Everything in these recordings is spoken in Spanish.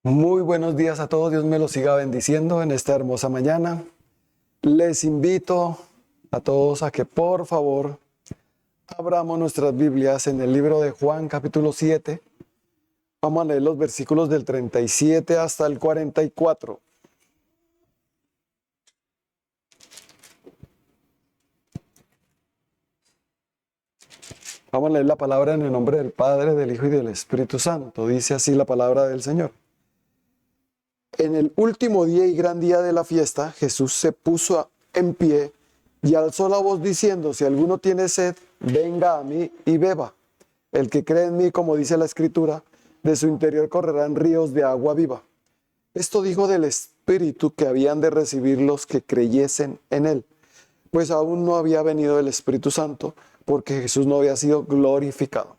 Muy buenos días a todos, Dios me los siga bendiciendo en esta hermosa mañana. Les invito a todos a que por favor abramos nuestras Biblias en el libro de Juan capítulo 7. Vamos a leer los versículos del 37 hasta el 44. Vamos a leer la palabra en el nombre del Padre, del Hijo y del Espíritu Santo. Dice así la palabra del Señor. En el último día y gran día de la fiesta, Jesús se puso en pie y alzó la voz diciendo: si alguno tiene sed, venga a mí y beba. El que cree en mí, como dice la Escritura, de su interior correrán ríos de agua viva. Esto dijo del Espíritu que habían de recibir los que creyesen en él, pues aún no había venido el Espíritu Santo, porque Jesús no había sido glorificado.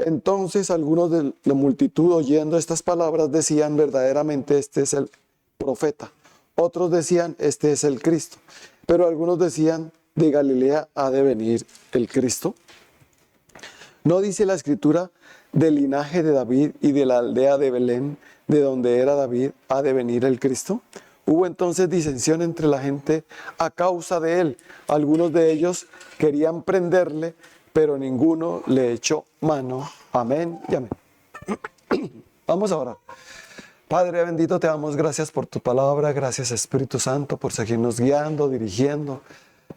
Entonces algunos de la multitud, oyendo estas palabras, decían: verdaderamente este es el profeta. Otros decían: este es el Cristo. Pero algunos decían: de Galilea ha de venir el Cristo. ¿No dice la Escritura: del linaje de David y de la aldea de Belén, de donde era David, ha de venir el Cristo? Hubo entonces disensión entre la gente a causa de él. Algunos de ellos querían prenderle, pero ninguno le echó mano. Amén y amén. Vamos a orar. Padre bendito, te damos gracias por tu palabra. Gracias, Espíritu Santo, por seguirnos guiando, dirigiendo,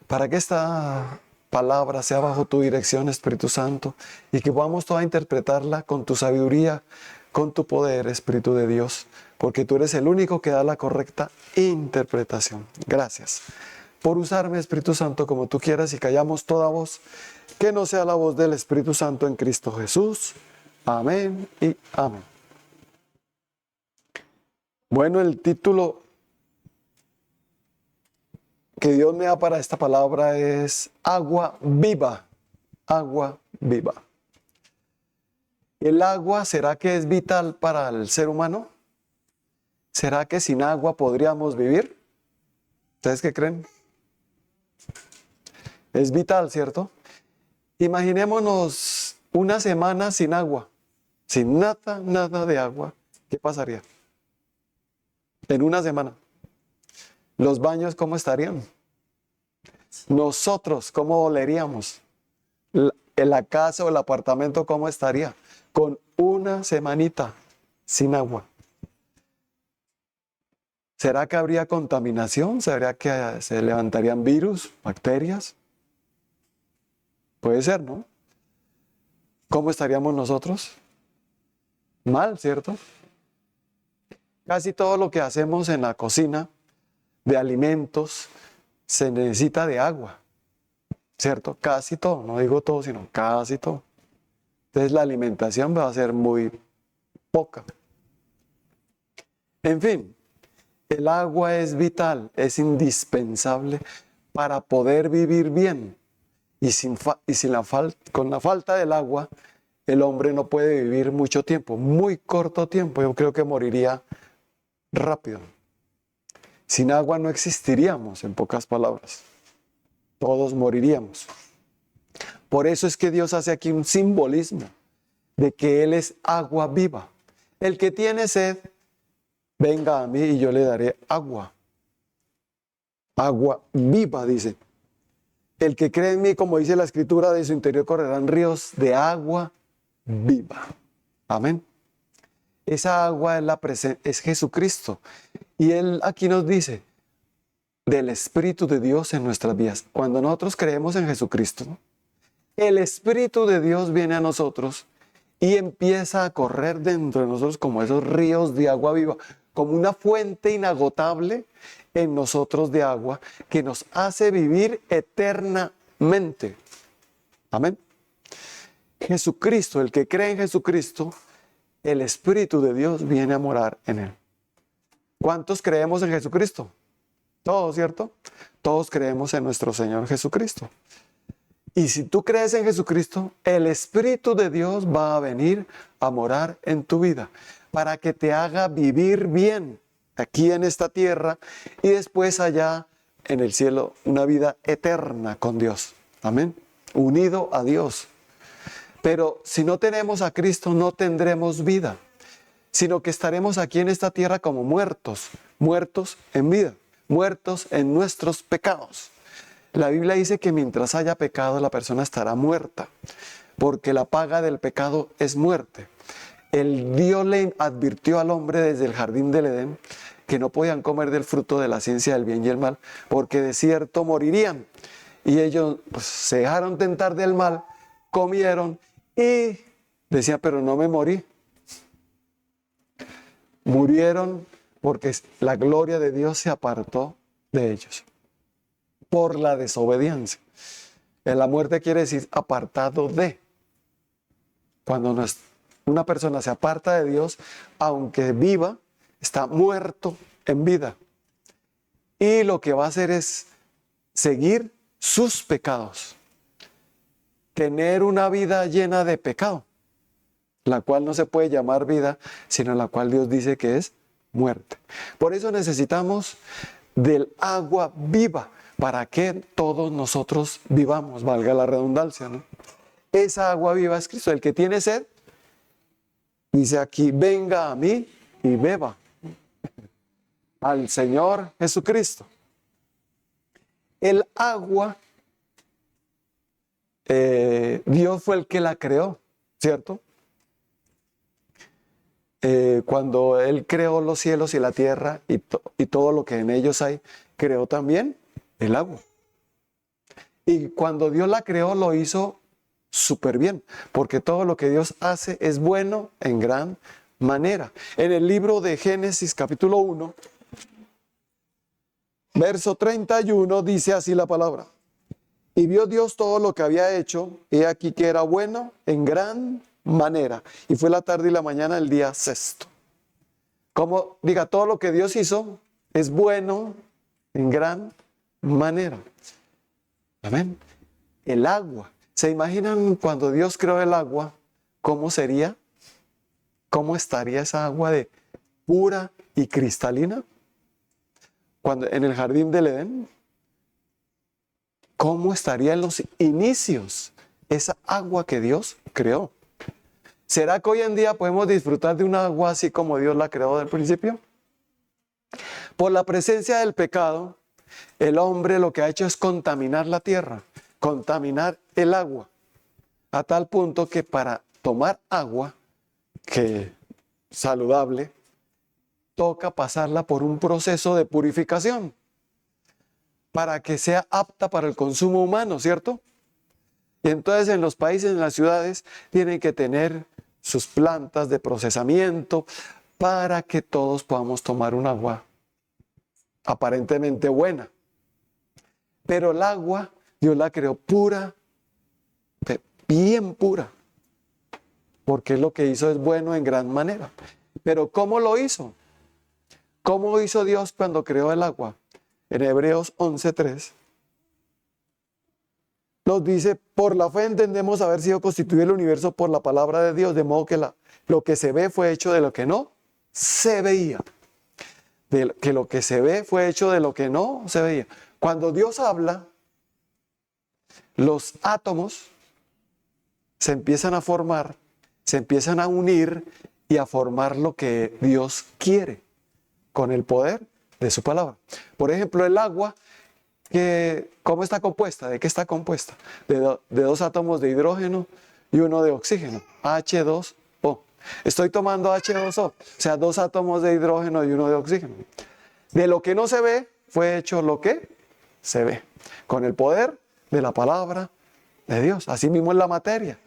para que esta palabra sea bajo tu dirección, Espíritu Santo, y que podamos toda interpretarla con tu sabiduría, con tu poder, Espíritu de Dios, porque tú eres el único que da la correcta interpretación. Gracias por usarme, Espíritu Santo, como tú quieras, y callamos toda voz que no sea la voz del Espíritu Santo en Cristo Jesús. Amén y amén. Bueno, el título que Dios me da para esta palabra es agua viva. Agua viva. ¿El agua será que es vital para el ser humano? ¿Será que sin agua podríamos vivir? ¿Ustedes qué creen? Es vital, ¿cierto? Imaginémonos una semana sin agua, sin nada de agua. ¿Qué pasaría? En una semana. ¿Los baños cómo estarían? Nosotros, ¿cómo oleríamos? La casa o el apartamento, ¿cómo estaría? Con una semanita sin agua. ¿Será que habría contaminación? ¿Será que se levantarían virus, bacterias? Puede ser, ¿no? ¿Cómo estaríamos nosotros? Mal, ¿cierto? Casi todo lo que hacemos en la cocina de alimentos se necesita de agua, ¿cierto? Casi todo, no digo todo, sino casi todo. Entonces la alimentación va a ser muy poca. En fin, el agua es vital, es indispensable para poder vivir bien. Con la falta del agua, el hombre no puede vivir mucho tiempo, muy corto tiempo. Yo creo que moriría rápido. Sin agua no existiríamos, en pocas palabras. Todos moriríamos. Por eso es que Dios hace aquí un simbolismo de que Él es agua viva. El que tiene sed, venga a mí y yo le daré agua. Agua viva, dice. El que cree en mí, como dice la Escritura, de su interior correrán ríos de agua viva. Amén. Esa agua es Jesucristo. Y Él aquí nos dice del Espíritu de Dios en nuestras vidas. Cuando nosotros creemos en Jesucristo, el Espíritu de Dios viene a nosotros y empieza a correr dentro de nosotros como esos ríos de agua viva, como una fuente inagotable en nosotros de agua que nos hace vivir eternamente. Amén. Jesucristo, el que cree en Jesucristo, el Espíritu de Dios viene a morar en él. ¿Cuántos creemos en Jesucristo? Todos, ¿cierto? Todos creemos en nuestro Señor Jesucristo. Y si tú crees en Jesucristo, el Espíritu de Dios va a venir a morar en tu vida para que te haga vivir bien aquí en esta tierra y después allá en el cielo, una vida eterna con Dios. Amén. Unido a Dios. Pero si no tenemos a Cristo, no tendremos vida. sino que estaremos aquí en esta tierra como muertos, muertos en vida, muertos en nuestros pecados. La Biblia dice que mientras haya pecado la persona estará muerta, porque la paga del pecado es muerte. El Dios le advirtió al hombre desde el jardín del Edén que no podían comer del fruto de la ciencia del bien y el mal, porque de cierto morirían. Y ellos pues, se dejaron tentar del mal, comieron y decían, pero no me morí. Murieron porque la gloria de Dios se apartó de ellos por la desobediencia. En la muerte quiere decir apartado de. Cuando una persona se aparta de Dios, aunque viva, está muerto en vida. Y lo que va a hacer es seguir sus pecados. Tener una vida llena de pecado, la cual no se puede llamar vida, sino la cual Dios dice que es muerte. Por eso necesitamos del agua viva, para que todos nosotros vivamos, valga la redundancia, ¿no? Esa agua viva es Cristo. El que tiene sed, dice aquí, venga a mí y beba. Al Señor Jesucristo. El agua, Dios fue el que la creó, ¿cierto? Cuando Él creó los cielos y la tierra y todo lo que en ellos hay, creó también el agua. Y cuando Dios la creó, lo hizo súper bien, porque todo lo que Dios hace es bueno en gran manera. En el libro de Génesis, capítulo 1, verso 31, dice así la palabra. Y vio Dios todo lo que había hecho, he aquí que era bueno en gran manera. Y fue la tarde y la mañana el día sexto. Como diga, todo lo que Dios hizo es bueno en gran manera. Amén. El agua. ¿Se imaginan cuando Dios creó el agua? ¿Cómo sería? ¿Cómo estaría esa agua de pura y cristalina? Cuando en el jardín del Edén. ¿Cómo estaría en los inicios esa agua que Dios creó? ¿Será que hoy en día podemos disfrutar de un agua así como Dios la creó del principio? Por la presencia del pecado, el hombre lo que ha hecho es contaminar la tierra, contaminar el agua, a tal punto que para tomar agua, que saludable, toca pasarla por un proceso de purificación para que sea apta para el consumo humano, ¿cierto? Y entonces en los países, en las ciudades, tienen que tener sus plantas de procesamiento para que todos podamos tomar un agua aparentemente buena. Pero el agua, Dios la creó pura, bien pura, porque lo que hizo es bueno en gran manera. Pero ¿cómo lo hizo? ¿Cómo hizo Dios cuando creó el agua? En Hebreos 11:3 nos dice, por la fe entendemos haber sido constituido el universo por la palabra de Dios, de modo que lo que se ve fue hecho de lo que no se veía. Que lo que se ve fue hecho de lo que no se veía. Cuando Dios habla, los átomos se empiezan a formar, se empiezan a unir y a formar lo que Dios quiere con el poder de su palabra. Por ejemplo, el agua, ¿cómo está compuesta? ¿De qué está compuesta? De dos átomos de hidrógeno y uno de oxígeno, H2O. Estoy tomando H2O, o sea, dos átomos de hidrógeno y uno de oxígeno. De lo que no se ve, fue hecho lo que se ve, con el poder de la palabra de Dios. Así mismo es la materia.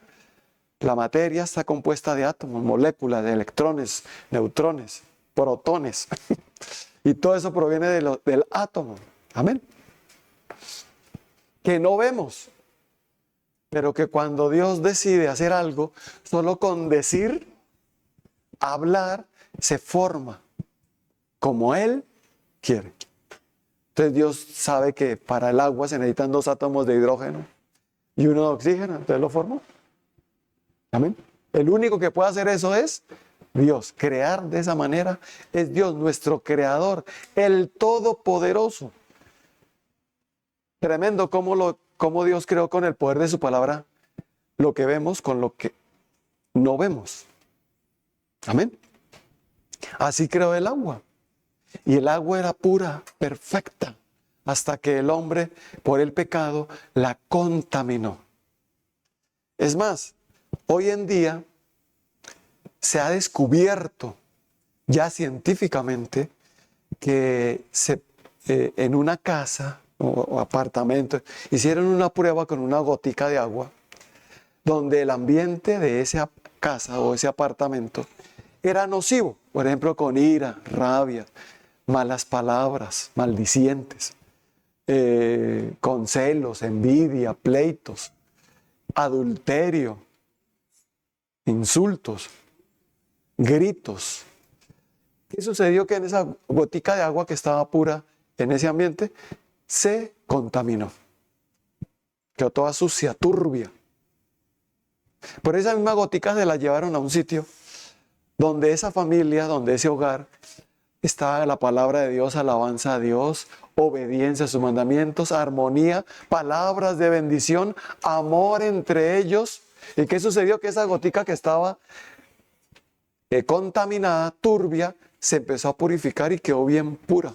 La materia está compuesta de átomos, moléculas, de electrones, neutrones, protones. Y todo eso proviene del átomo. Amén. Que no vemos, pero que cuando Dios decide hacer algo, solo con decir, hablar, se forma como Él quiere. Entonces Dios sabe que para el agua se necesitan dos átomos de hidrógeno y uno de oxígeno, entonces lo formó. Amén. El único que puede hacer eso es Dios. Crear de esa manera es Dios, nuestro creador, el todopoderoso. Tremendo cómo Dios creó con el poder de su palabra lo que vemos con lo que no vemos. Amén. Así creó el agua. Y el agua era pura, perfecta, hasta que el hombre, por el pecado, la contaminó. Es más, hoy en día se ha descubierto ya científicamente que en una casa o apartamento hicieron una prueba con una gotica de agua donde el ambiente de esa casa o ese apartamento era nocivo, por ejemplo, con ira, rabia, malas palabras, maldicientes, con celos, envidia, pleitos, adulterio, insultos, gritos. ¿Qué sucedió? Que en esa gotica de agua que estaba pura en ese ambiente se contaminó, quedó toda sucia, turbia. Por esa misma gotica se la llevaron a un sitio donde esa familia, donde ese hogar, estaba la palabra de Dios, alabanza a Dios, obediencia a sus mandamientos, armonía, palabras de bendición, amor entre ellos. ¿Y qué sucedió? Que esa gotica que estaba contaminada, turbia, se empezó a purificar y quedó bien pura.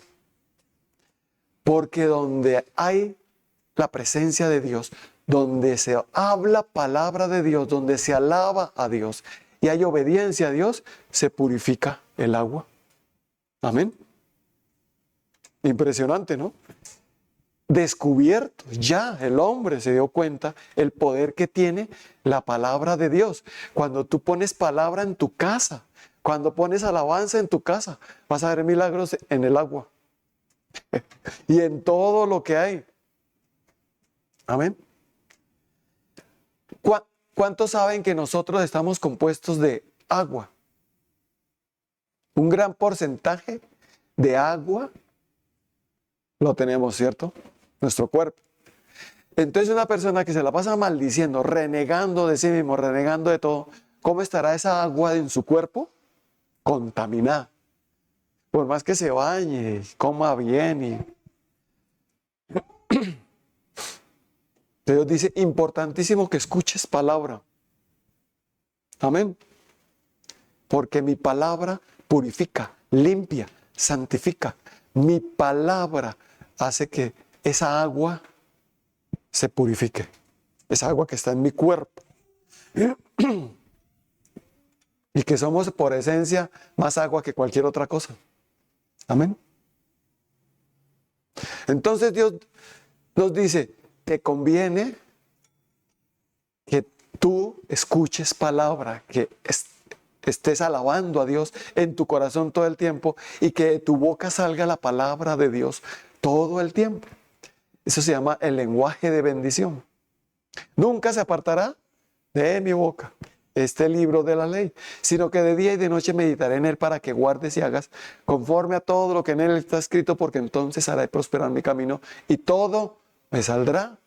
Porque donde hay la presencia de Dios, donde se habla palabra de Dios, donde se alaba a Dios y hay obediencia a Dios, se purifica el agua. Amén. Impresionante, ¿no? Descubierto, ya el hombre se dio cuenta el poder que tiene la palabra de Dios. Cuando tú pones palabra en tu casa, cuando pones alabanza en tu casa, vas a ver milagros en el agua y en todo lo que hay. Amén. ¿Cuántos saben que nosotros estamos compuestos de agua? Un gran porcentaje de agua lo tenemos, ¿cierto? Nuestro cuerpo. Entonces una persona que se la pasa maldiciendo, renegando de sí mismo, renegando de todo, ¿cómo estará esa agua en su cuerpo? Contaminada. Por más que se bañe, coma bien y... Dios dice, importantísimo que escuches palabra. Amén. Porque mi palabra purifica, limpia, santifica. Mi palabra hace que esa agua se purifique. Esa agua que está en mi cuerpo. Y que somos por esencia más agua que cualquier otra cosa. Amén. Entonces Dios nos dice, te conviene que tú escuches palabra, que estés alabando a Dios en tu corazón todo el tiempo y que de tu boca salga la palabra de Dios todo el tiempo. Eso se llama el lenguaje de bendición. Nunca se apartará de mi boca este libro de la ley, sino que de día y de noche meditaré en él para que guardes y hagas conforme a todo lo que en él está escrito, porque entonces haré prosperar mi camino y todo me saldrá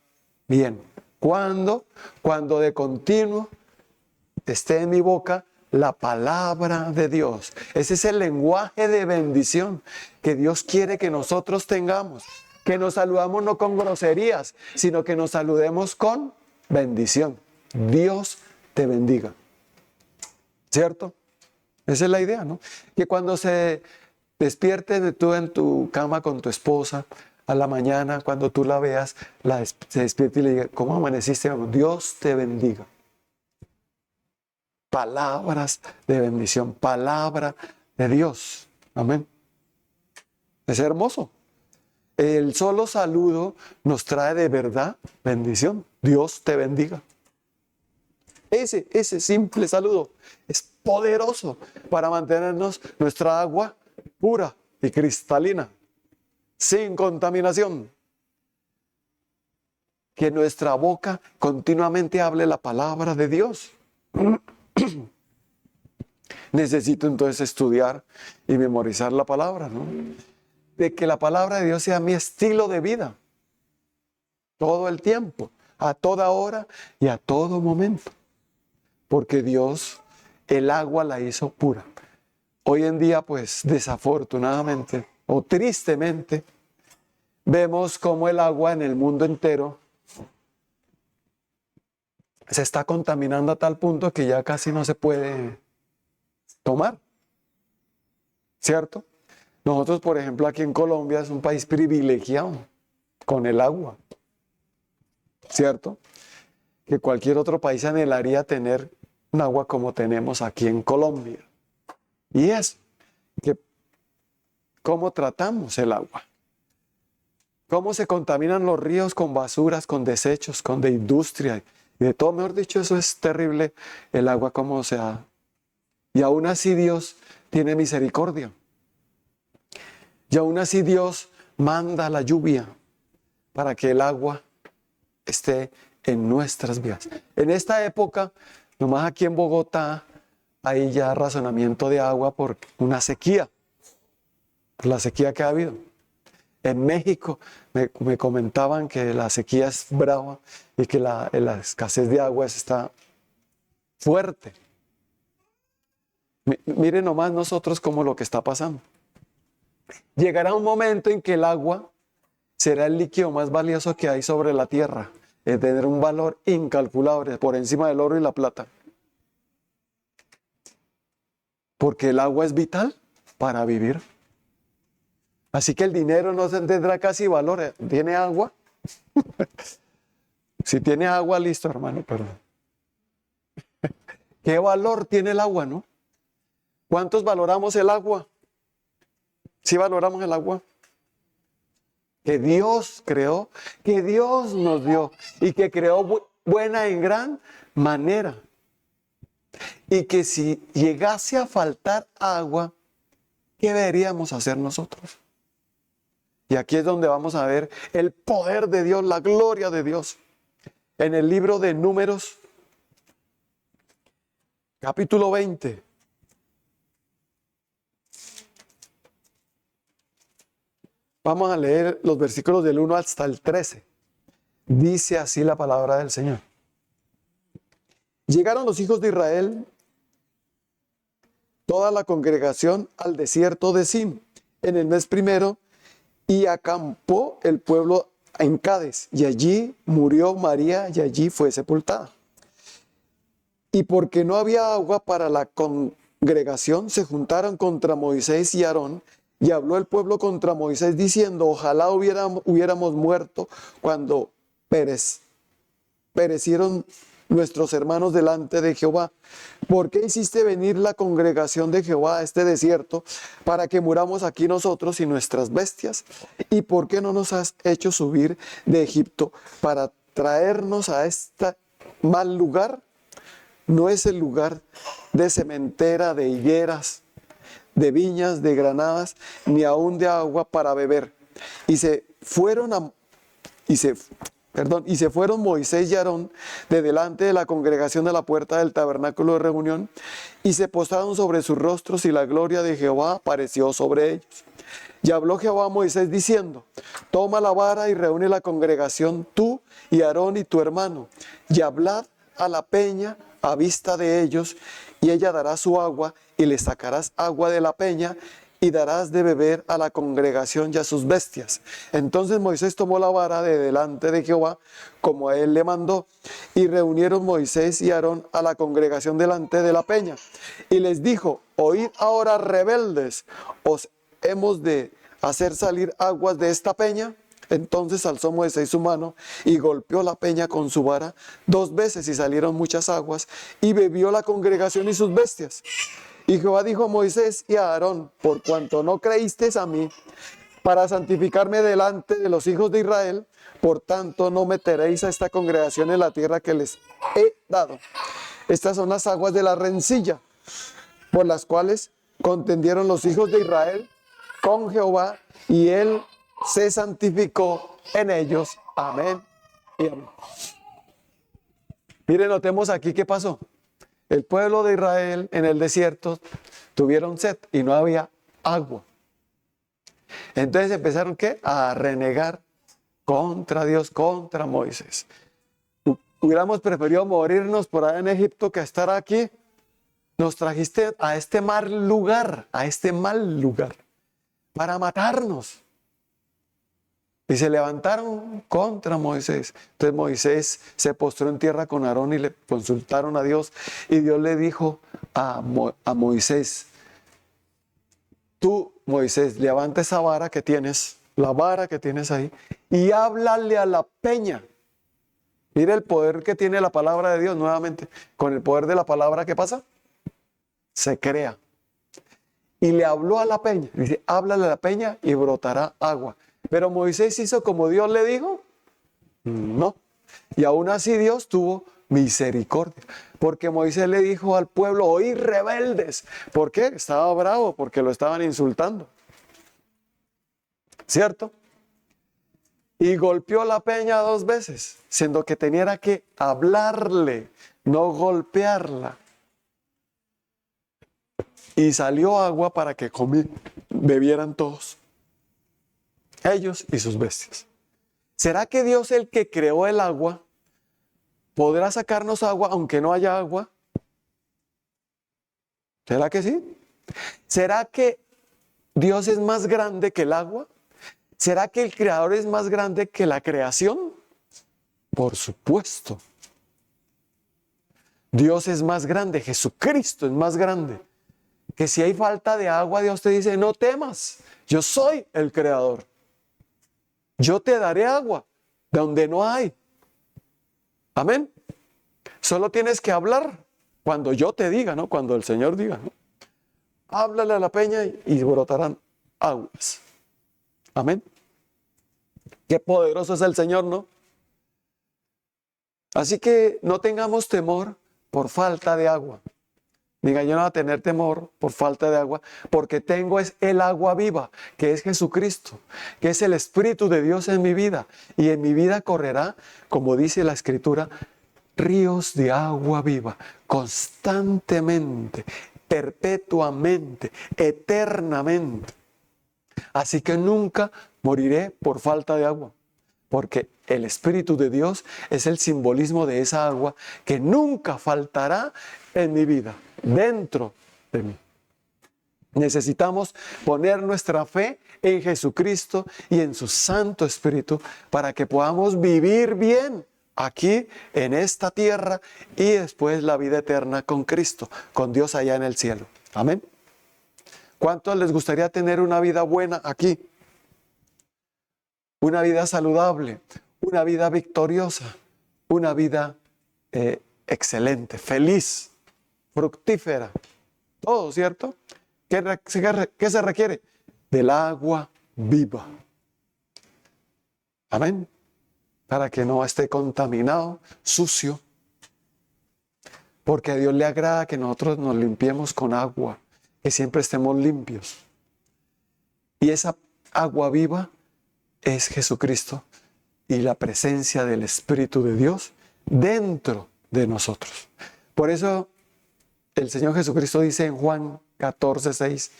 bien. ¿Cuándo? Cuando de continuo esté en mi boca la palabra de Dios. Ese es el lenguaje de bendición que Dios quiere que nosotros tengamos. Que nos saludamos no con groserías, sino que nos saludemos con bendición. Dios te bendiga. ¿Cierto? Esa es la idea, ¿no? Que cuando se despierte tú en tu cama con tu esposa a la mañana, cuando tú la veas, se despierte y le diga, ¿cómo amaneciste? Dios te bendiga. Palabras de bendición, palabra de Dios. Amén. Es hermoso. El solo saludo nos trae de verdad bendición. Dios te bendiga. Ese simple saludo es poderoso para mantenernos nuestra agua pura y cristalina, sin contaminación. Que nuestra boca continuamente hable la palabra de Dios. Necesito entonces estudiar y memorizar la palabra, ¿no? De que la palabra de Dios sea mi estilo de vida. Todo el tiempo, a toda hora y a todo momento. Porque Dios, el agua la hizo pura. Hoy en día, pues, desafortunadamente o tristemente, vemos cómo el agua en el mundo entero se está contaminando a tal punto que ya casi no se puede tomar. ¿cierto? Nosotros, por ejemplo, aquí en Colombia es un país privilegiado con el agua, ¿cierto? Que cualquier otro país anhelaría tener un agua como tenemos aquí en Colombia. Y es que cómo tratamos el agua. Cómo se contaminan los ríos con basuras, con desechos, con de industria y de todo. Mejor dicho, eso es terrible, el agua como se ha. Y aún así Dios tiene misericordia. Y aún así Dios manda la lluvia para que el agua esté en nuestras vidas. En esta época, nomás aquí en Bogotá, hay ya razonamiento de agua por una sequía, por la sequía que ha habido. En México me comentaban que la sequía es brava y que la escasez de agua está fuerte. Miren nomás nosotros como lo que está pasando. Llegará un momento en que el agua será el líquido más valioso que hay sobre la tierra. Es tener un valor incalculable por encima del oro y la plata. Porque el agua es vital para vivir. Así que el dinero no tendrá casi valor. ¿Tiene agua? Si tiene agua, listo, hermano, perdón. ¿Qué valor tiene el agua, no? ¿Cuántos valoramos el agua? ¿Sí valoramos el agua? Que Dios creó, que Dios nos dio y que creó buena en gran manera. Y que si llegase a faltar agua, ¿qué deberíamos hacer nosotros? Y aquí es donde vamos a ver el poder de Dios, la gloria de Dios. En el libro de Números, capítulo 20. Vamos a leer los versículos del 1 hasta el 13. Dice así la palabra del Señor. Llegaron los hijos de Israel, toda la congregación, al desierto de Zin, en el mes primero, y acampó el pueblo en Cades, y allí murió María, y allí fue sepultada. Y porque no había agua para la congregación, se juntaron contra Moisés y Aarón, y habló el pueblo contra Moisés diciendo: ojalá hubiéramos muerto cuando perecieron nuestros hermanos delante de Jehová. ¿Por qué hiciste venir la congregación de Jehová a este desierto para que muramos aquí nosotros y nuestras bestias? ¿Y por qué no nos has hecho subir de Egipto para traernos a este mal lugar? No es el lugar de sementera, de higueras, de viñas, de granadas, ni aún de agua para beber. Y se fueron Moisés y Aarón de delante de la congregación a la puerta del tabernáculo de reunión, y se postraron sobre sus rostros, y la gloria de Jehová apareció sobre ellos. Y habló Jehová a Moisés diciendo: toma la vara y reúne la congregación, tú y Aarón y tu hermano, y hablad a la peña a vista de ellos, y ella dará su agua, y le sacarás agua de la peña, y darás de beber a la congregación y a sus bestias. Entonces Moisés tomó la vara de delante de Jehová, como a él le mandó, y reunieron Moisés y Aarón a la congregación delante de la peña. Y les dijo: oíd ahora, rebeldes, ¿os hemos de hacer salir aguas de esta peña? Entonces alzó Moisés su mano y golpeó la peña con su vara 2 veces, y salieron muchas aguas, y bebió la congregación y sus bestias. Y Jehová dijo a Moisés y a Aarón: por cuanto no creísteis a mí para santificarme delante de los hijos de Israel, por tanto no meteréis a esta congregación en la tierra que les he dado. Estas son las aguas de la rencilla, por las cuales contendieron los hijos de Israel con Jehová, y él se santificó en ellos. Amén y amén. Miren, notemos aquí qué pasó. El pueblo de Israel en el desierto tuvieron sed y no había agua. Entonces empezaron ¿qué? A renegar contra Dios, contra Moisés. Hubiéramos preferido morirnos por allá en Egipto que estar aquí. Nos trajiste a este mal lugar, para matarnos. Y se levantaron contra Moisés. Entonces Moisés se postró en tierra con Aarón y le consultaron a Dios. Y Dios le dijo a Moisés: tú Moisés, levanta esa vara que tienes, la vara que tienes ahí, y háblale a la peña. Mira el poder que tiene la palabra de Dios nuevamente. Con el poder de la palabra, ¿qué pasa? Se crea. Y le habló a la peña. Dice, háblale a la peña y brotará agua. Pero Moisés hizo como Dios le dijo. No. Y aún así Dios tuvo misericordia. Porque Moisés le dijo al pueblo, oíd rebeldes. ¿Por qué? Estaba bravo porque lo estaban insultando. ¿Cierto? Y golpeó la peña 2 veces, siendo que tenía que hablarle, no golpearla. Y salió agua para que bebieran todos, ellos y sus bestias. ¿Será que Dios, el que creó el agua, podrá sacarnos agua aunque no haya agua? ¿Será que sí? ¿Será que Dios es más grande que el agua? ¿Será que el creador es más grande que la creación? Por supuesto. Dios es más grande, Jesucristo es más grande. Que si hay falta de agua, Dios te dice, no temas, yo soy el creador. Yo te daré agua de donde no hay. Amén. Solo tienes que hablar cuando yo te diga, ¿no? Cuando el Señor diga, ¿no? Háblale a la peña y brotarán aguas. Amén. Qué poderoso es el Señor, ¿no? Así que no tengamos temor por falta de agua. Diga, yo no voy a tener temor por falta de agua, porque tengo es el agua viva, que es Jesucristo, que es el Espíritu de Dios en mi vida. Y en mi vida correrá, como dice la Escritura, ríos de agua viva, constantemente, perpetuamente, eternamente. Así que nunca moriré por falta de agua, porque el Espíritu de Dios es el simbolismo de esa agua que nunca faltará en mi vida, dentro de mí. Necesitamos poner nuestra fe en Jesucristo y en su Santo Espíritu para que podamos vivir bien aquí en esta tierra y después la vida eterna con Cristo, con Dios allá en el cielo. Amén. ¿Cuántos les gustaría tener una vida buena aquí? Una vida saludable, una vida victoriosa, una vida excelente, feliz, fructífera. Todo, ¿cierto? ¿Qué se requiere? Del agua viva. Amén. Para que no esté contaminado, sucio. Porque a Dios le agrada que nosotros nos limpiemos con agua, que siempre estemos limpios. Y esa agua viva es Jesucristo y la presencia del Espíritu de Dios dentro de nosotros. Por eso el Señor Jesucristo dice en Juan 14:6,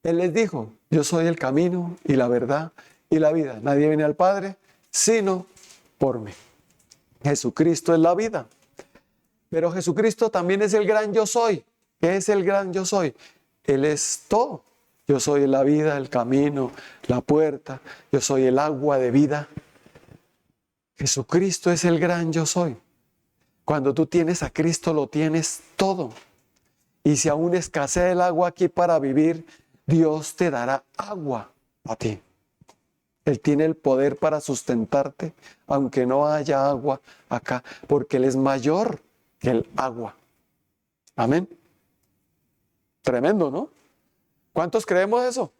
Él les dijo, yo soy el camino y la verdad y la vida. Nadie viene al Padre sino por mí. Jesucristo es la vida. Pero Jesucristo también es el gran yo soy. ¿Qué es el gran yo soy? Él es todo. Yo soy la vida, el camino, la puerta. Yo soy el agua de vida. Jesucristo es el gran yo soy. Cuando tú tienes a Cristo, lo tienes todo. Y si aún escasea el agua aquí para vivir, Dios te dará agua a ti. Él tiene el poder para sustentarte, aunque no haya agua acá, porque Él es mayor que el agua. Amén. Tremendo, ¿no? ¿Cuántos creemos eso?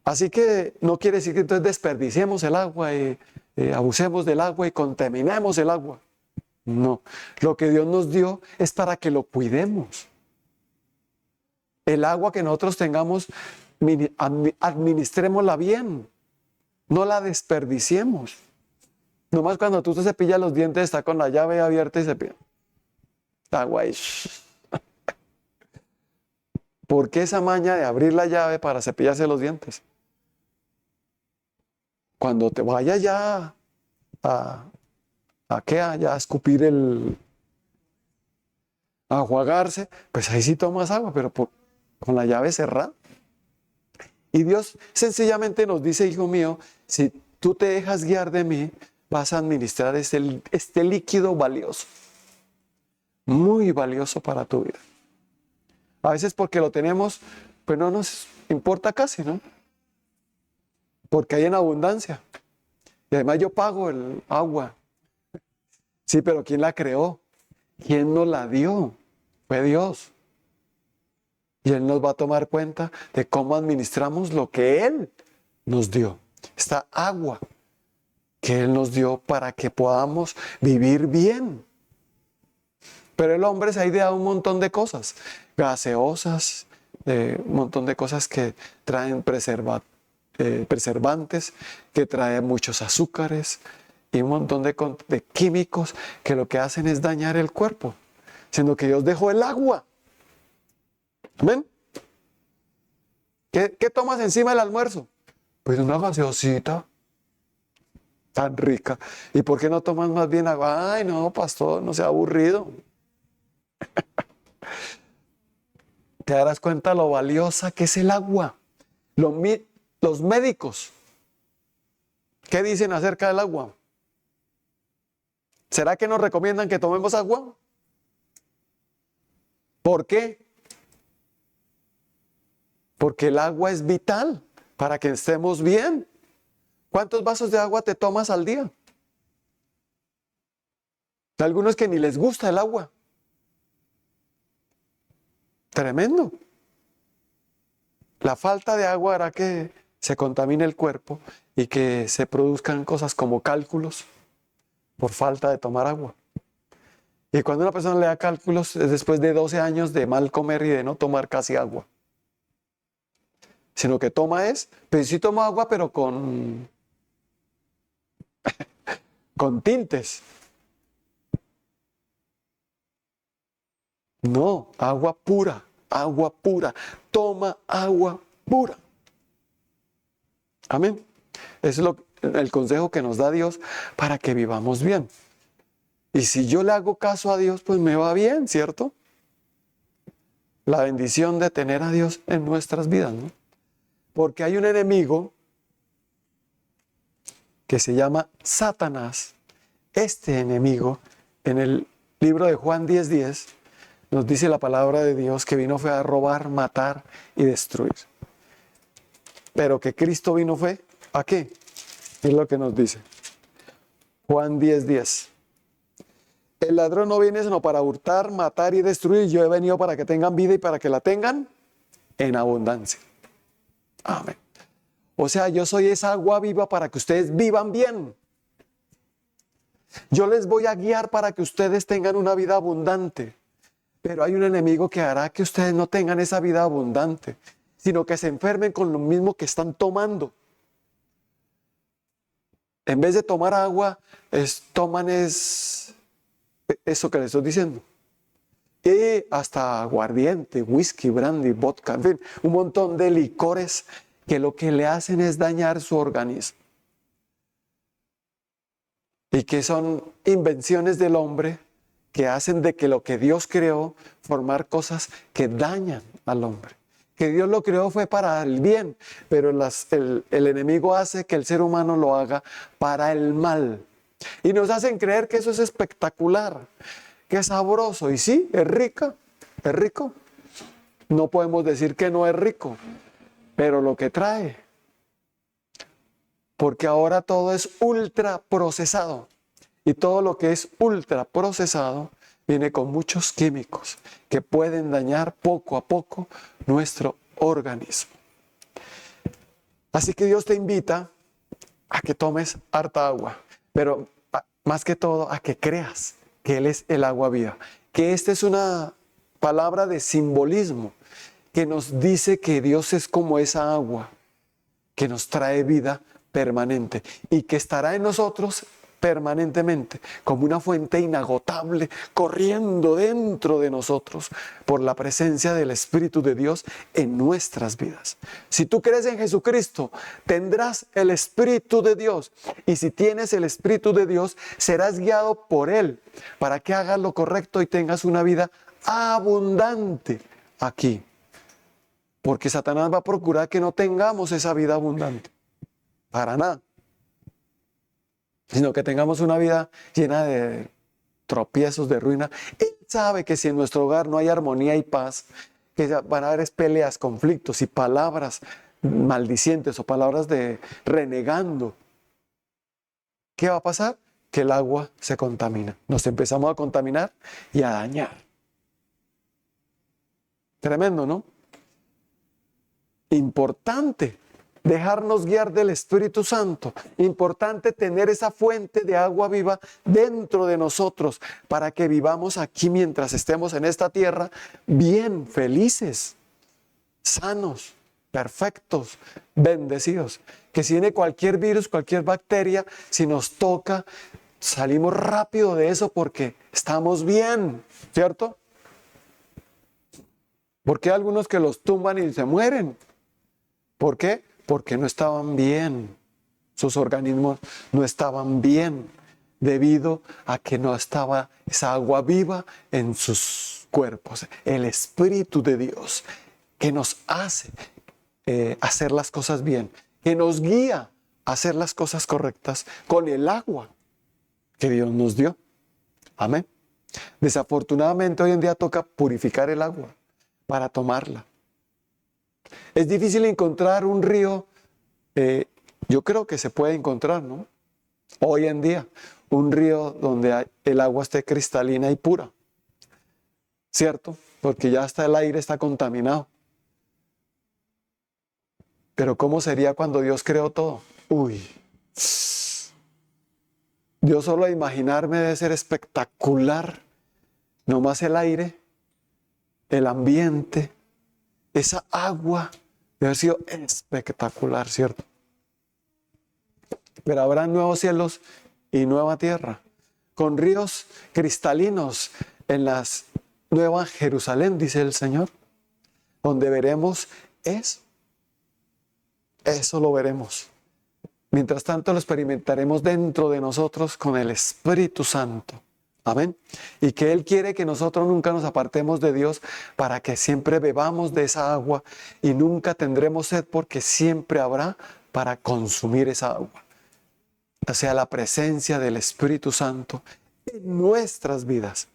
Así que no quiere decir que entonces desperdiciemos el agua y abusemos del agua y contaminemos el agua. No, lo que Dios nos dio es para que lo cuidemos. El agua que nosotros tengamos, administrémosla bien, no la desperdiciemos. Nomás cuando tú te cepillas los dientes está con la llave abierta y cepilla. Agua ahí. ¿Por qué esa maña de abrir la llave para cepillarse los dientes? Cuando te vayas ya a escupir a enjuagarse, pues ahí sí tomas agua, pero con la llave cerrada. Y Dios sencillamente nos dice, hijo mío, si tú te dejas guiar de mí, vas a administrar este líquido valioso, muy valioso para tu vida. A veces porque lo tenemos, pues no nos importa casi, ¿no? Porque hay en abundancia. Y además yo pago el agua. Sí, pero ¿quién la creó? ¿Quién nos la dio? Fue Dios. Y Él nos va a tomar cuenta de cómo administramos lo que Él nos dio. Esta agua que Él nos dio para que podamos vivir bien. Pero el hombre se ha ideado un montón de cosas, gaseosas, un montón de cosas que traen preservantes, que traen muchos azúcares y un montón de químicos que lo que hacen es dañar el cuerpo, siendo que Dios dejó el agua. ¿Amén? ¿Qué tomas encima del almuerzo? Pues una gaseosita tan rica. ¿Y por qué no tomas más bien agua? Ay, no, pastor, no sea aburrido. Te darás cuenta lo valiosa que es el agua. Los médicos, ¿qué dicen acerca del agua? ¿Será que nos recomiendan que tomemos agua? ¿Por qué? Porque el agua es vital para que estemos bien. ¿Cuántos vasos de agua te tomas al día? Hay algunos que ni les gusta el agua. Tremendo. La falta de agua hará que se contamine el cuerpo y que se produzcan cosas como cálculos por falta de tomar agua. Y cuando una persona le da cálculos es después de 12 años de mal comer y de no tomar casi agua. Sino que pues sí tomo agua, pero con tintes. No, agua pura, agua pura. Toma agua pura. Amén. Ese es el consejo que nos da Dios para que vivamos bien. Y si yo le hago caso a Dios, pues me va bien, ¿cierto? La bendición de tener a Dios en nuestras vidas, ¿no? Porque hay un enemigo que se llama Satanás. Este enemigo, en el libro de Juan 10:10, nos dice la palabra de Dios que vino fue a robar, matar y destruir. Pero que Cristo vino fue, ¿a qué? Es lo que nos dice. Juan 10:10. El ladrón no viene sino para hurtar, matar y destruir. Yo he venido para que tengan vida y para que la tengan en abundancia. Amén. O sea, yo soy esa agua viva para que ustedes vivan bien. Yo les voy a guiar para que ustedes tengan una vida abundante. Pero hay un enemigo que hará que ustedes no tengan esa vida abundante, sino que se enfermen con lo mismo que están tomando. En vez de tomar agua, toman eso que les estoy diciendo. Y hasta aguardiente, whisky, brandy, vodka, en fin, un montón de licores que lo que le hacen es dañar su organismo. Y que son invenciones del hombre que hacen de que lo que Dios creó, formar cosas que dañan al hombre. Que Dios lo creó fue para el bien, pero el enemigo hace que el ser humano lo haga para el mal. Y nos hacen creer que eso es espectacular, que es sabroso. Y sí, es rico. No podemos decir que no es rico, pero lo que trae. Porque ahora todo es ultra procesado. Y todo lo que es ultra procesado viene con muchos químicos que pueden dañar poco a poco nuestro organismo. Así que Dios te invita a que tomes harta agua, pero más que todo a que creas que Él es el agua viva. Que esta es una palabra de simbolismo que nos dice que Dios es como esa agua que nos trae vida permanente y que estará en nosotros permanentemente, como una fuente inagotable corriendo dentro de nosotros por la presencia del Espíritu de Dios en nuestras vidas. Si tú crees en Jesucristo, tendrás el Espíritu de Dios, y si tienes el Espíritu de Dios, serás guiado por Él para que hagas lo correcto y tengas una vida abundante aquí. Porque Satanás va a procurar que no tengamos esa vida abundante. Para nada. Sino que tengamos una vida llena de tropiezos, de ruina. Él sabe que si en nuestro hogar no hay armonía y paz, que van a haber peleas, conflictos y palabras maldicientes o palabras de renegando. ¿Qué va a pasar? Que el agua se contamina. Nos empezamos a contaminar y a dañar. Tremendo, ¿no? Importante dejarnos guiar del Espíritu Santo. Importante tener esa fuente de agua viva dentro de nosotros para que vivamos aquí mientras estemos en esta tierra bien, felices, sanos, perfectos, bendecidos. Que si viene cualquier virus, cualquier bacteria, si nos toca, salimos rápido de eso porque estamos bien, ¿cierto? Porque hay algunos que los tumban y se mueren. ¿Por qué? Porque no estaban bien. Sus organismos no estaban bien debido a que no estaba esa agua viva en sus cuerpos. El Espíritu de Dios que nos hace hacer las cosas bien, que nos guía a hacer las cosas correctas con el agua que Dios nos dio. Amén. Desafortunadamente hoy en día toca purificar el agua para tomarla. Es difícil encontrar un río, yo creo que se puede encontrar, ¿no? Hoy en día, un río donde el agua esté cristalina y pura, ¿cierto? Porque ya hasta el aire está contaminado. Pero ¿cómo sería cuando Dios creó todo? Uy, Dios solo a imaginarme debe ser espectacular. No más el aire, el ambiente, esa agua debe haber sido espectacular, ¿cierto? Pero habrá nuevos cielos y nueva tierra, con ríos cristalinos en las Nueva Jerusalén, dice el Señor, donde veremos eso. Eso lo veremos. Mientras tanto lo experimentaremos dentro de nosotros con el Espíritu Santo. Amén. Y que Él quiere que nosotros nunca nos apartemos de Dios para que siempre bebamos de esa agua y nunca tendremos sed porque siempre habrá para consumir esa agua. O sea, la presencia del Espíritu Santo en nuestras vidas.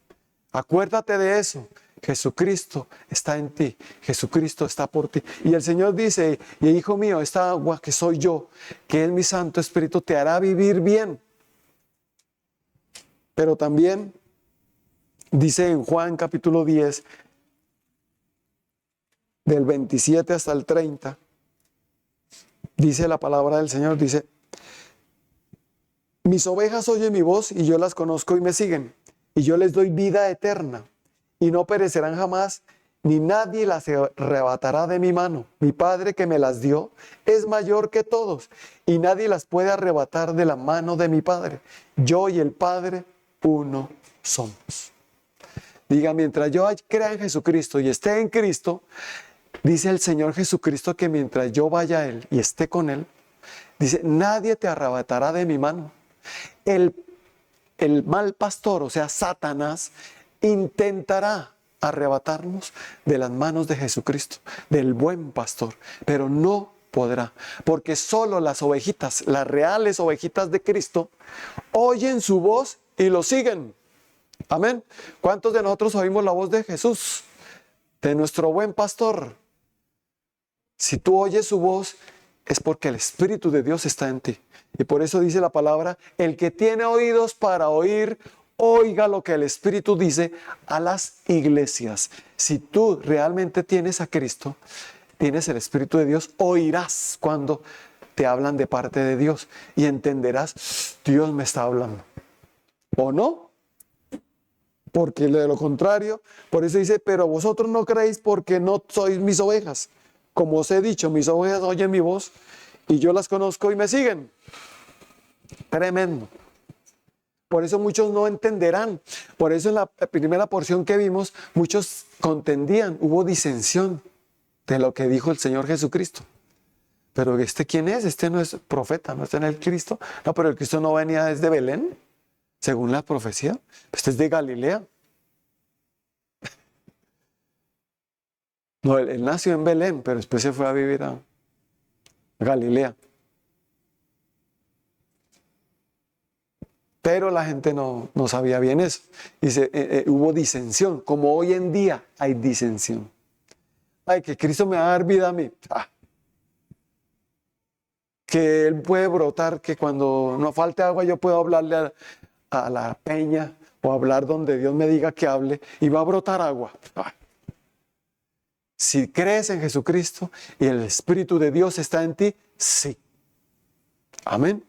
Acuérdate de eso. Jesucristo está en ti. Jesucristo está por ti. Y el Señor dice, y hijo mío, esta agua que soy yo, que es mi Santo Espíritu, te hará vivir bien. Pero también dice en Juan capítulo 10, del 27 hasta el 30, dice la palabra del Señor, dice, mis ovejas oyen mi voz y yo las conozco y me siguen, y yo les doy vida eterna, y no perecerán jamás, ni nadie las arrebatará de mi mano. Mi Padre que me las dio es mayor que todos, y nadie las puede arrebatar de la mano de mi Padre. Yo y el Padre uno somos. Diga, mientras yo crea en Jesucristo y esté en Cristo, dice el Señor Jesucristo que mientras yo vaya a Él y esté con Él, dice, nadie te arrebatará de mi mano. El mal pastor, o sea, Satanás, intentará arrebatarnos de las manos de Jesucristo, del buen pastor, pero no podrá, porque solo las ovejitas, las reales ovejitas de Cristo, oyen su voz y lo siguen. Amén. ¿Cuántos de nosotros oímos la voz de Jesús, de nuestro buen pastor? Si tú oyes su voz, es porque el Espíritu de Dios está en ti. Y por eso dice la palabra, el que tiene oídos para oír, oiga lo que el Espíritu dice a las iglesias. Si tú realmente tienes a Cristo, tienes el Espíritu de Dios, oirás cuando te hablan de parte de Dios y entenderás, Dios me está hablando. ¿O no? Porque de lo contrario, por eso dice, pero vosotros no creéis porque no sois mis ovejas. Como os he dicho, mis ovejas oyen mi voz y yo las conozco y me siguen. Tremendo. Por eso muchos no entenderán. Por eso en la primera porción que vimos, muchos contendían, hubo disensión de lo que dijo el Señor Jesucristo. Pero ¿este quién es? Este no es profeta, no está en el Cristo. No, pero el Cristo no venía desde Belén, según la profecía. Este es de Galilea. No, él nació en Belén, pero después se fue a vivir a Galilea. Pero la gente no sabía bien eso. Dice, hubo disensión, como hoy en día hay disensión. Ay, que Cristo me va a dar vida a mí. Que Él puede brotar, que cuando no falte agua yo puedo hablarle a la peña o hablar donde Dios me diga que hable y va a brotar agua. Si crees en Jesucristo y el Espíritu de Dios está en ti, sí. Amén.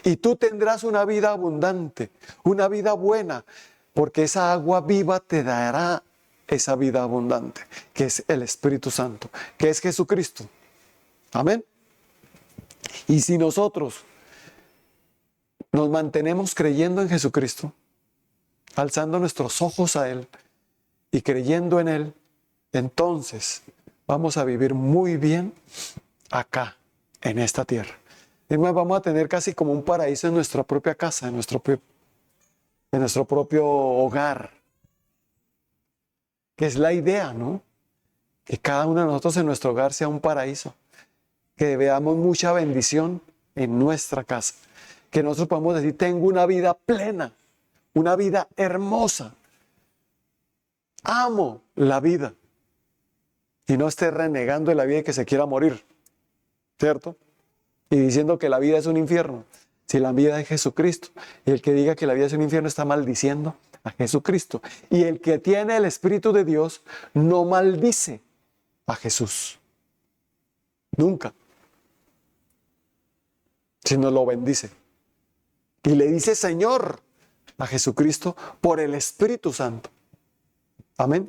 Y tú tendrás una vida abundante, una vida buena, porque esa agua viva te dará esa vida abundante, que es el Espíritu Santo, que es Jesucristo. Amén. Y si nosotros nos mantenemos creyendo en Jesucristo, alzando nuestros ojos a Él y creyendo en Él, entonces vamos a vivir muy bien acá, en esta tierra. Es más, vamos a tener casi como un paraíso en nuestra propia casa, en nuestro propio hogar. Que es la idea, ¿no? Que cada uno de nosotros en nuestro hogar sea un paraíso. Que veamos mucha bendición en nuestra casa. Que nosotros podamos decir, tengo una vida plena, una vida hermosa. Amo la vida. Y no esté renegando de la vida y que se quiera morir. ¿Cierto? Y diciendo que la vida es un infierno. Si la vida es Jesucristo. Y el que diga que la vida es un infierno está maldiciendo a Jesucristo. Y el que tiene el Espíritu de Dios no maldice a Jesús. Nunca. Sino lo bendice. Y le dice Señor a Jesucristo por el Espíritu Santo. Amén.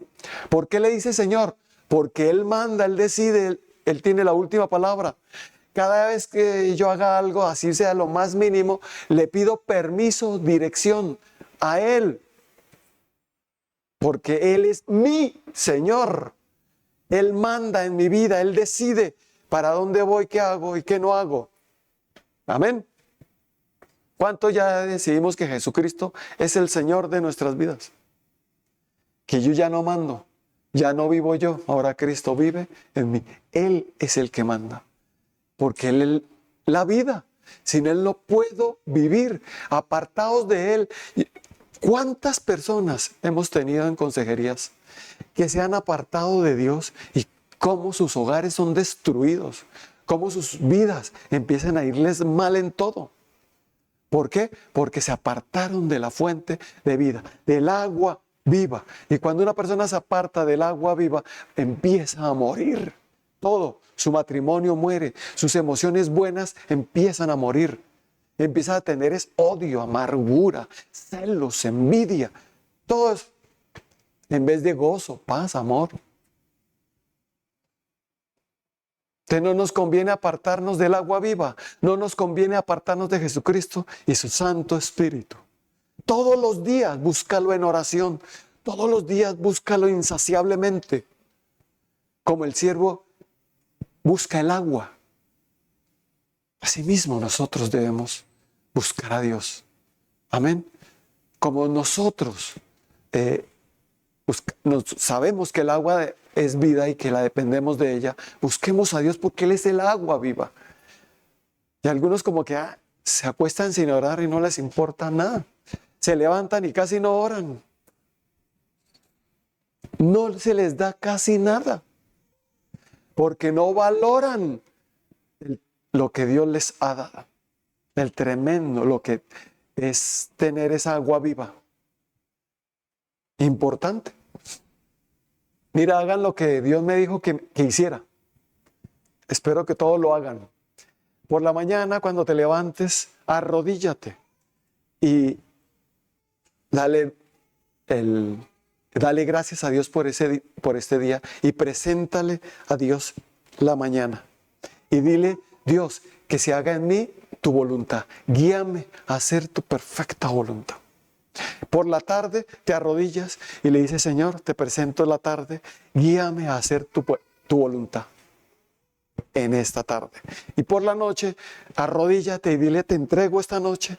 ¿Por qué le dice Señor? Porque Él manda, Él decide, Él tiene la última palabra. Cada vez que yo haga algo, así sea lo más mínimo, le pido permiso, dirección a Él. Porque Él es mi Señor. Él manda en mi vida, Él decide para dónde voy, qué hago y qué no hago. Amén. ¿Cuánto ya decidimos que Jesucristo es el Señor de nuestras vidas? Que yo ya no mando, ya no vivo yo, ahora Cristo vive en mí. Él es el que manda. Porque Él es la vida. Sin Él no puedo vivir. Apartados de Él. ¿Cuántas personas hemos tenido en consejerías que se han apartado de Dios y cómo sus hogares son destruidos? Cómo sus vidas empiezan a irles mal en todo. ¿Por qué? Porque se apartaron de la fuente de vida, del agua viva. Y cuando una persona se aparta del agua viva, empieza a morir. Todo, su matrimonio muere, sus emociones buenas empiezan a morir. Empieza a tener odio, amargura, celos, envidia. Todo eso, en vez de gozo, paz, amor. Entonces no nos conviene apartarnos del agua viva, no nos conviene apartarnos de Jesucristo y su Santo Espíritu. Todos los días búscalo en oración, todos los días búscalo insaciablemente, como el siervo busca el agua. Asimismo nosotros debemos buscar a Dios. Amén. Como nosotros sabemos que el agua es vida y que la dependemos de ella, busquemos a Dios porque Él es el agua viva. Y algunos como que se acuestan sin orar y no les importa nada. Se levantan y casi no oran. No se les da casi nada. Porque no valoran lo que Dios les ha dado. El tremendo, lo que es tener esa agua viva. Importante. Mira, hagan lo que Dios me dijo que hiciera. Espero que todos lo hagan. Por la mañana, cuando te levantes, arrodíllate y dale gracias a Dios por este día y preséntale a Dios la mañana. Y dile, Dios, que se haga en mí tu voluntad. Guíame a hacer tu perfecta voluntad. Por la tarde te arrodillas y le dices, Señor, te presento la tarde, guíame a hacer tu voluntad en esta tarde. Y por la noche, arrodíllate y dile, te entrego esta noche,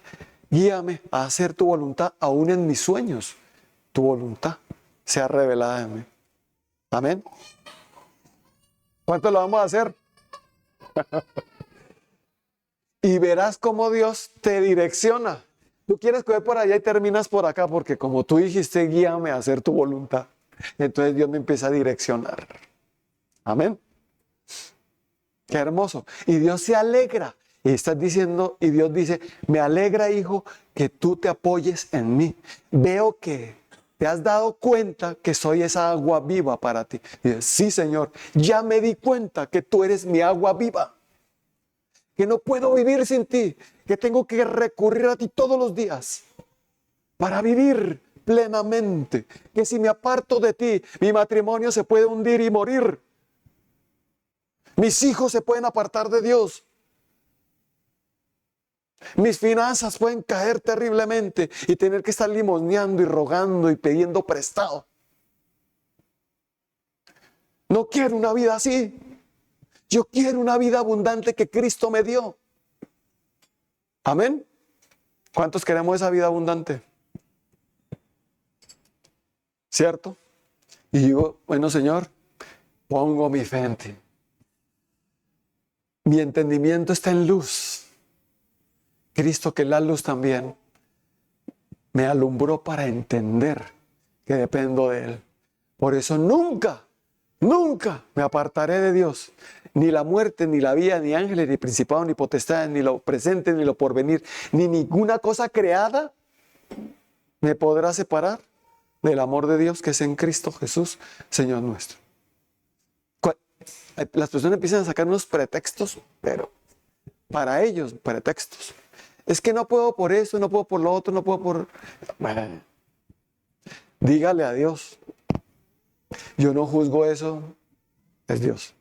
guíame a hacer tu voluntad, aún en mis sueños, tu voluntad sea revelada en mí. Amén. ¿Cuánto lo vamos a hacer? Y verás cómo Dios te direcciona. Tú quieres coger por allá y terminas por acá, porque como tú dijiste, guíame a hacer tu voluntad. Entonces Dios me empieza a direccionar. Amén. Qué hermoso. Y Dios se alegra. Y estás diciendo, y Dios dice, me alegra, hijo, que tú te apoyes en mí. Veo que te has dado cuenta que soy esa agua viva para ti. Y dices, sí, Señor, ya me di cuenta que tú eres mi agua viva. Que no puedo vivir sin ti. Que tengo que recurrir a ti todos los días para vivir plenamente. Que si me aparto de ti, mi matrimonio se puede hundir y morir. Mis hijos se pueden apartar de Dios. Mis finanzas pueden caer terriblemente y tener que estar limosneando y rogando y pidiendo prestado. No quiero una vida así. Yo quiero una vida abundante que Cristo me dio. Amén. ¿Cuántos queremos esa vida abundante? ¿Cierto? Y digo, bueno, Señor, pongo mi fe en ti. Mi entendimiento está en luz. Cristo, que es la luz también, me alumbró para entender que dependo de Él. Por eso nunca me apartaré de Dios. Ni la muerte, ni la vida, ni ángeles, ni principados, ni potestades, ni lo presente, ni lo porvenir, ni ninguna cosa creada me podrá separar del amor de Dios que es en Cristo Jesús, Señor nuestro. Las personas empiezan a sacar unos pretextos, pero para ellos, pretextos. Es que no puedo por eso, no puedo por lo otro, no puedo por... Bueno, dígale a Dios. Yo no juzgo eso, es Dios.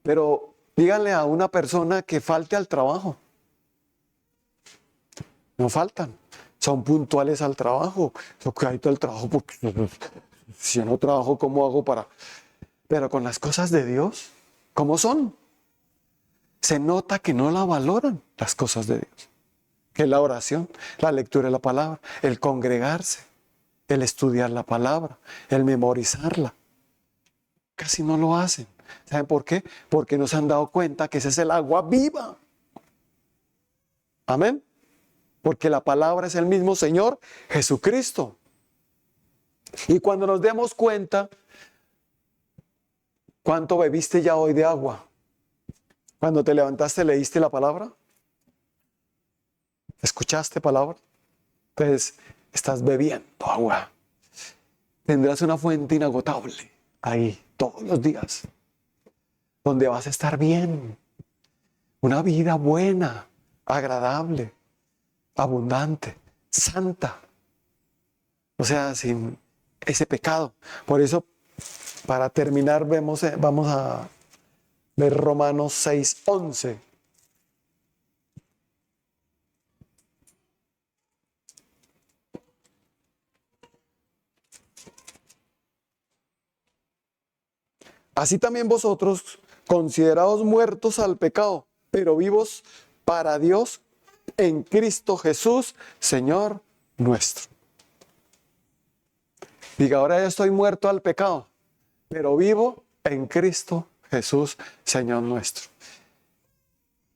Pero díganle a una persona que falte al trabajo. No faltan, son puntuales al trabajo. Yo caído al trabajo porque si yo no trabajo, ¿cómo hago para...? Pero con las cosas de Dios, ¿cómo son? Se nota que no la valoran las cosas de Dios. Que es la oración, la lectura de la palabra, el congregarse, el estudiar la palabra, el memorizarla. Casi no lo hacen. ¿Saben por qué? Porque no se han dado cuenta que ese es el agua viva. Amén. Porque la palabra es el mismo Señor Jesucristo. Y cuando nos demos cuenta, ¿cuánto bebiste ya hoy de agua? Cuando te levantaste, ¿leíste la palabra? ¿Escuchaste palabra? Entonces, estás bebiendo agua. Tendrás una fuente inagotable ahí todos los días, donde vas a estar bien. Una vida buena, agradable, abundante, santa. O sea, sin ese pecado. Por eso, para terminar, vamos a ver Romanos 6:11. Así también vosotros, considerados muertos al pecado, pero vivos para Dios en Cristo Jesús, Señor nuestro. Diga, ahora yo estoy muerto al pecado, pero vivo en Cristo Jesús, Señor nuestro.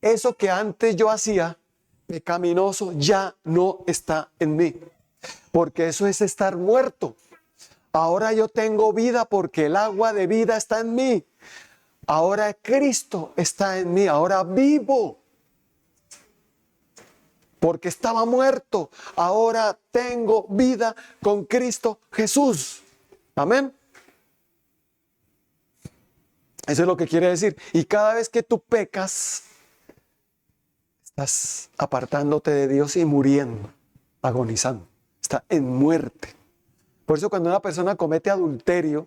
Eso que antes yo hacía, pecaminoso, ya no está en mí, porque eso es estar muerto. Ahora yo tengo vida porque el agua de vida está en mí. Ahora Cristo está en mí, ahora vivo. Porque estaba muerto, ahora tengo vida con Cristo Jesús. Amén. Eso es lo que quiere decir. Y cada vez que tú pecas, estás apartándote de Dios y muriendo, agonizando. Está en muerte. Por eso cuando una persona comete adulterio,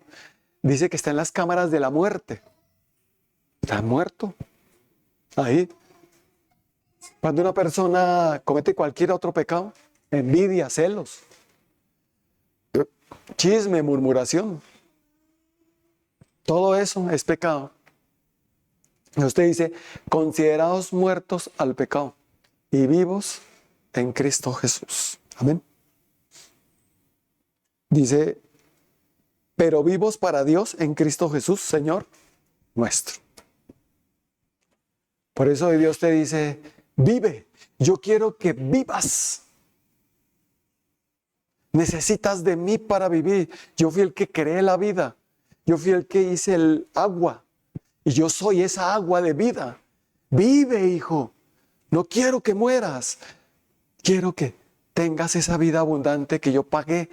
dice que está en las cámaras de la muerte. Está muerto. Ahí. Cuando una persona comete cualquier otro pecado, envidia, celos, chisme, murmuración, todo eso es pecado. Y usted dice, considerados muertos al pecado y vivos en Cristo Jesús. Amén. Dice, pero vivos para Dios en Cristo Jesús, Señor nuestro. Por eso Dios te dice, vive. Yo quiero que vivas. Necesitas de mí para vivir. Yo fui el que creé la vida. Yo fui el que hice el agua y yo soy esa agua de vida. Vive, hijo. No quiero que mueras. Quiero que tengas esa vida abundante que yo pagué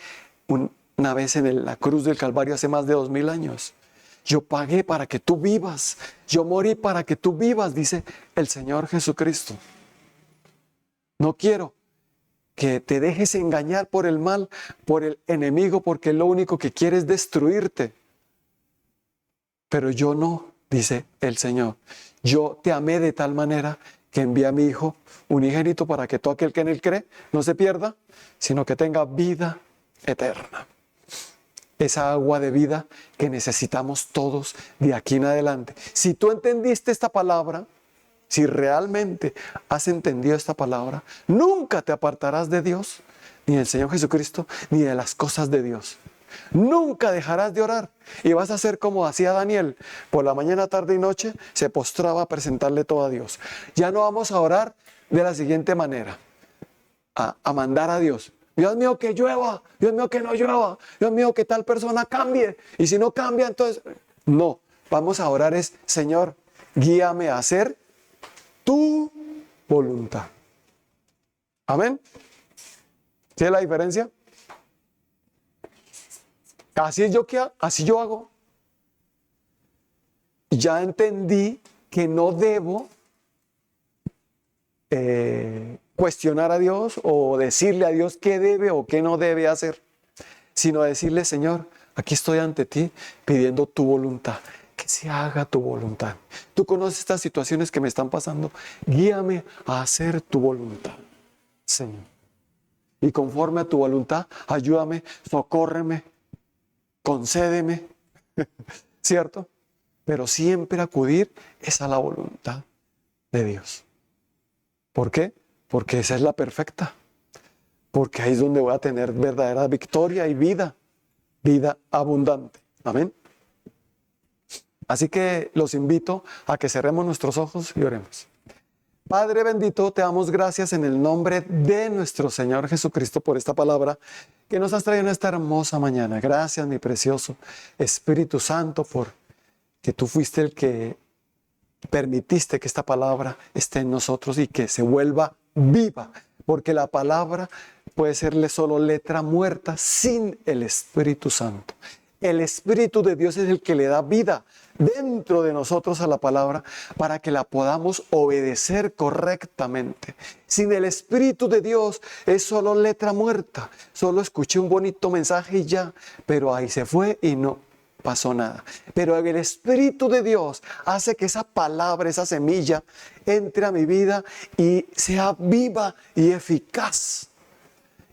una vez en la cruz del Calvario hace más de 2000 años. Yo pagué para que tú vivas. Yo morí para que tú vivas, dice el Señor Jesucristo. No quiero que te dejes engañar por el mal, por el enemigo, porque lo único que quiere es destruirte. Pero yo no, dice el Señor. Yo te amé de tal manera que envié a mi Hijo unigénito para que todo aquel que en él cree no se pierda, sino que tenga vida eterna. Esa agua de vida que necesitamos todos de aquí en adelante. Si tú entendiste esta palabra, si realmente has entendido esta palabra, nunca te apartarás de Dios, ni del Señor Jesucristo, ni de las cosas de Dios. Nunca dejarás de orar y vas a hacer como hacía Daniel. Por la mañana, tarde y noche se postraba a presentarle todo a Dios. Ya no vamos a orar de la siguiente manera, a mandar a Dios. Dios mío, que llueva. Dios mío, que no llueva. Dios mío, que tal persona cambie. Y si no cambia, entonces... No, vamos a orar es, Señor, guíame a hacer tu voluntad. Amén. ¿Sí es la diferencia? Así yo hago. Ya entendí que no debo cuestionar a Dios o decirle a Dios qué debe o qué no debe hacer, sino decirle, Señor, aquí estoy ante ti pidiendo tu voluntad, que se haga tu voluntad. Tú conoces estas situaciones que me están pasando, guíame a hacer tu voluntad, Señor. Y conforme a tu voluntad, ayúdame, socórreme, concédeme, ¿cierto? Pero siempre acudir es a la voluntad de Dios. ¿Por qué? Porque esa es la perfecta. Porque ahí es donde voy a tener verdadera victoria y vida abundante. Amén. Así que los invito a que cerremos nuestros ojos y oremos. Padre bendito, te damos gracias en el nombre de nuestro Señor Jesucristo por esta palabra que nos has traído en esta hermosa mañana. Gracias, mi precioso Espíritu Santo, por que tú fuiste el que permitiste que esta palabra esté en nosotros y que se vuelva viva, porque la palabra puede serle solo letra muerta sin el Espíritu Santo. El Espíritu de Dios es el que le da vida dentro de nosotros a la palabra para que la podamos obedecer correctamente. Sin el Espíritu de Dios es solo letra muerta. Solo escuché un bonito mensaje y ya, pero ahí se fue y no pasó nada. Pero el Espíritu de Dios hace que esa palabra, esa semilla, entre a mi vida y sea viva y eficaz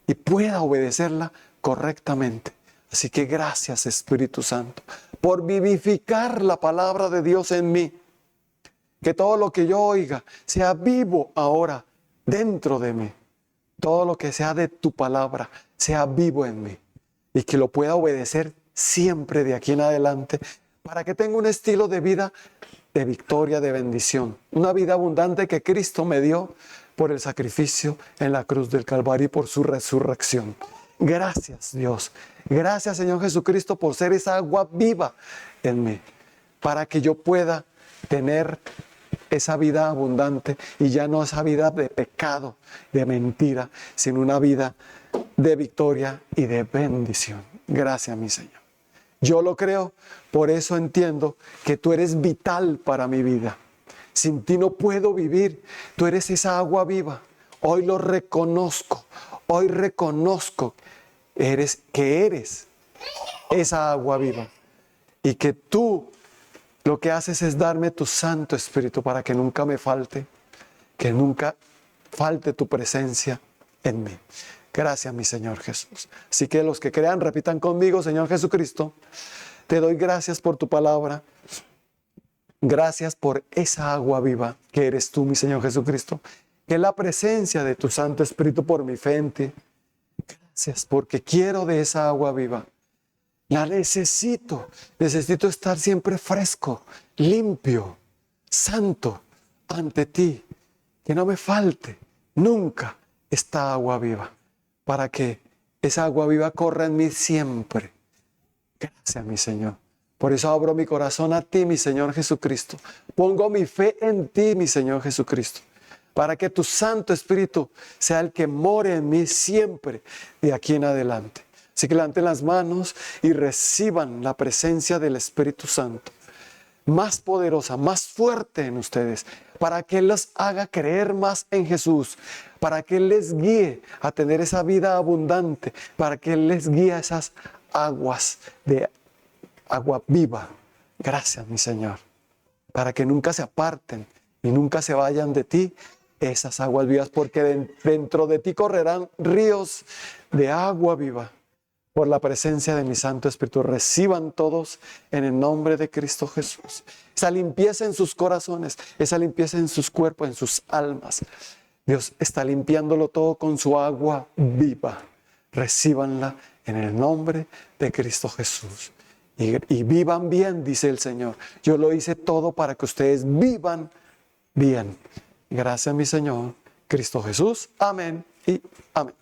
y pueda obedecerla correctamente. Así que gracias, Espíritu Santo, por vivificar la palabra de Dios en mí. Que todo lo que yo oiga sea vivo ahora dentro de mí. Todo lo que sea de tu palabra sea vivo en mí. Y que lo pueda obedecer siempre de aquí en adelante para que tenga un estilo de vida de victoria, de bendición. Una vida abundante que Cristo me dio por el sacrificio en la cruz del Calvario y por su resurrección. Gracias, Dios. Gracias, Señor Jesucristo, por ser esa agua viva en mí, para que yo pueda tener esa vida abundante y ya no esa vida de pecado, de mentira, sino una vida de victoria y de bendición. Gracias, mi Señor. Yo lo creo, por eso entiendo que tú eres vital para mi vida. Sin ti no puedo vivir. Tú eres esa agua viva. Hoy lo reconozco. Hoy reconozco que eres esa agua viva. Y que tú lo que haces es darme tu Santo Espíritu para que nunca me falte. Que nunca falte tu presencia en mí. Gracias, mi Señor Jesús. Así que los que crean, repitan conmigo, Señor Jesucristo, te doy gracias por tu palabra. Gracias por esa agua viva que eres tú, mi Señor Jesucristo. Que es la presencia de tu Santo Espíritu por mi fe en ti. Gracias porque quiero de esa agua viva. La necesito. Necesito estar siempre fresco, limpio, santo ante ti. Que no me falte nunca esta agua viva. Para que esa agua viva corra en mí siempre. Gracias, mi Señor, Por eso abro mi corazón a ti, mi Señor Jesucristo. Pongo mi fe en ti, mi Señor Jesucristo, para que tu Santo Espíritu sea el que more en mí siempre de aquí en adelante. Así que levanten las manos y reciban la presencia del Espíritu Santo, más poderosa, más fuerte en ustedes, para que Él los haga creer más en Jesús, para que Él les guíe a tener esa vida abundante, para que Él les guíe a esas aguas de agua viva. Gracias, mi Señor, para que nunca se aparten y nunca se vayan de ti esas aguas vivas, porque dentro de ti correrán ríos de agua viva. Por la presencia de mi Santo Espíritu, reciban todos en el nombre de Cristo Jesús esa limpieza en sus corazones, esa limpieza en sus cuerpos, en sus almas. Dios está limpiándolo todo con su agua viva. Recíbanla en el nombre de Cristo Jesús. Y vivan bien, dice el Señor. Yo lo hice todo para que ustedes vivan bien. Gracias, mi Señor, Cristo Jesús. Amén y amén.